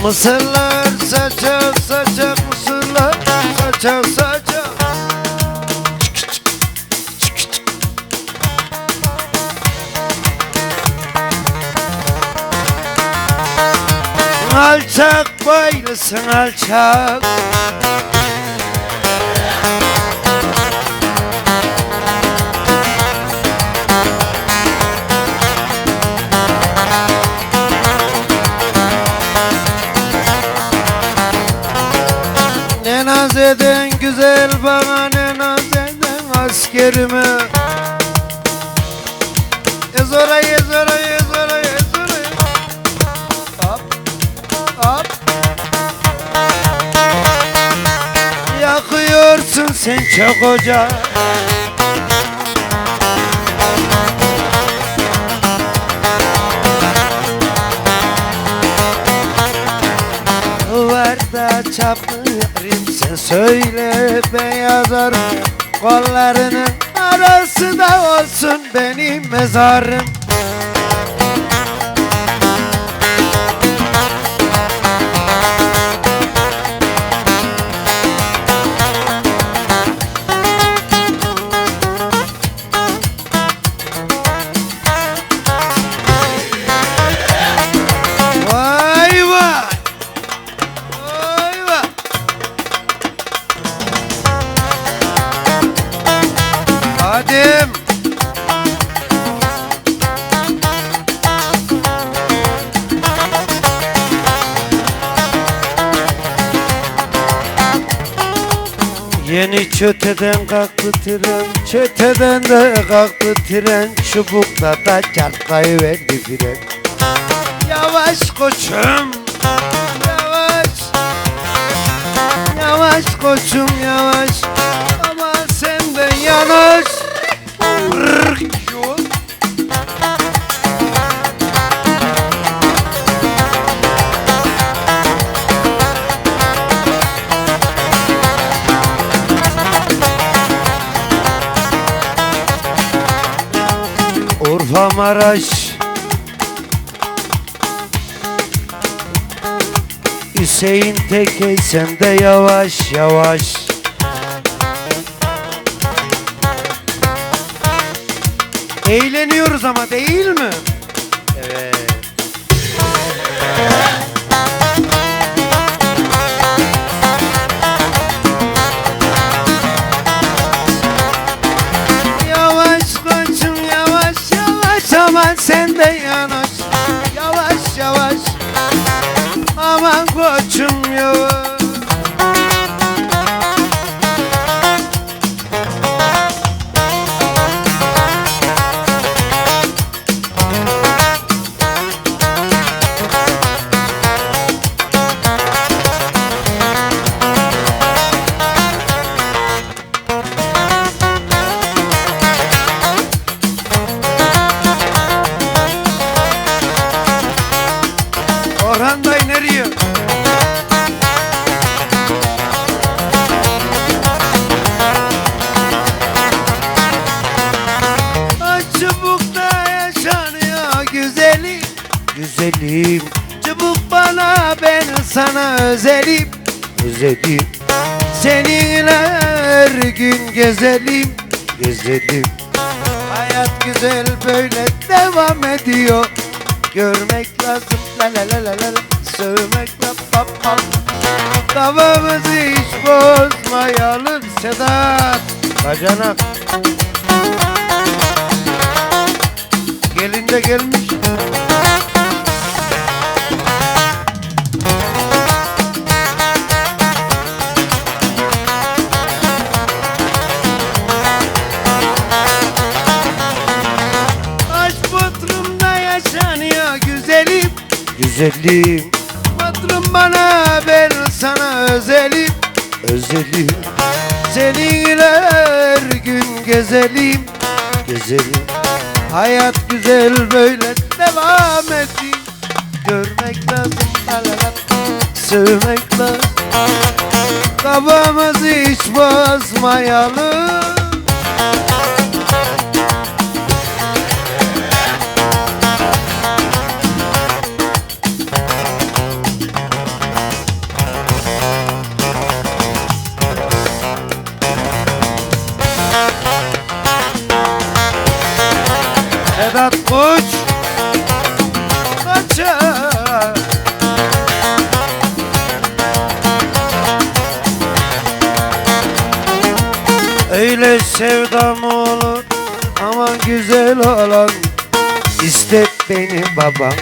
Mısırlar saçak saçak, mısırlar saçak saçak. Alçak boylısın alçak. Ne naz eden güzel bana, ne naz eden askerime. Ezora ezora ezora ezora. Hop hop. Yakıyorsun sen çok ocağı. Duvarda çaplı yarim, sen söyle ben yazarım. Kollarının arası da olsun benim mezarım. Vay vay. Adem yeni çöteden kalktı tren, çöteden de kalktı tren, çubukla da çarplayıverdi fren. Yavaş koçum, yavaş, yavaş koçum yavaş, ama senden yanaş. Urfa Maraş, Hüseyin Tekey sen de yavaş yavaş. Eğleniyoruz ama değil mi? Evet. Yavaş koçum yavaş yavaş, aman sen de yanaş. Yavaş yavaş, aman koçum yavaş. Orhan Bey nereye? Çubukta yaşanıyor güzelim, güzelim. Çubuk bana, ben sana özelim, özelim. Seninle her gün gezelim, gezelim. Hayat güzel böyle devam ediyor. Görmek lazım la la la la la, sevmek la pa pa. Kafamızı hiç bozmayalım Sedat. Bacanak gelin de gelmiş. Güzelim, patron bana, ben sana özelim, özelim. Seninle her gün gezelim, gezelim. Hayat güzel böyle devam edeyim. Görmek lazım la la la, sevmek lazım. Kafamızı hiç bozmayalım. yaşa. Öyle sevdam olur, aman güzel olan, İste beni babam.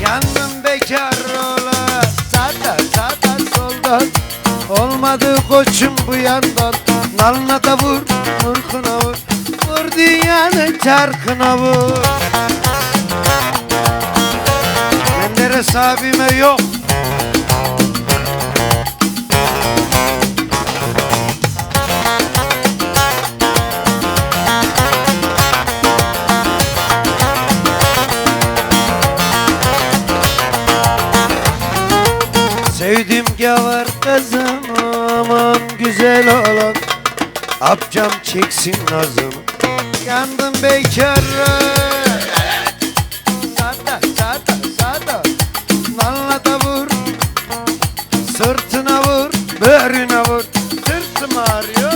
Yandım bekar ola, sağda sağda soldan, olmadı koçum bu yandan. Nalına da vur, mırkına vur, vur dünyanın çarkına vur. Menderes abime yok. Sevdim gavur kızım, aman güzel olan, apcam çeksin nazımı. Yandım bekara, sağda sağda sağda, nalına da vur, sırtına vur, böğrüne vur. Sırtım ağrıyor.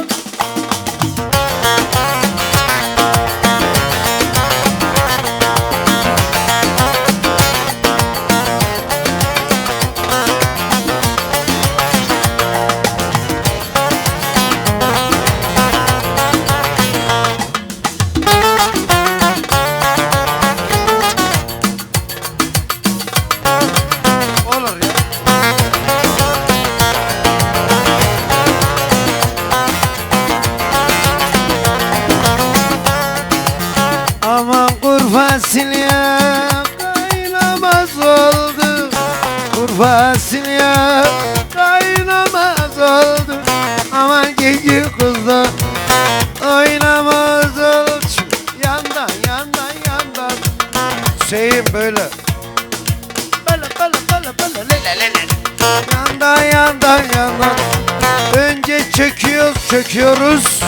Olur ya. Aman kuru fasulye kaynamaz oldu, kuru fasulye kaynamaz oldu. Aman gece kızlar oynamaz oldu. Yandan yandan yandan Hüseyin böyle yandan yandan yandan. Önce çöküyoruz çöküyoruz,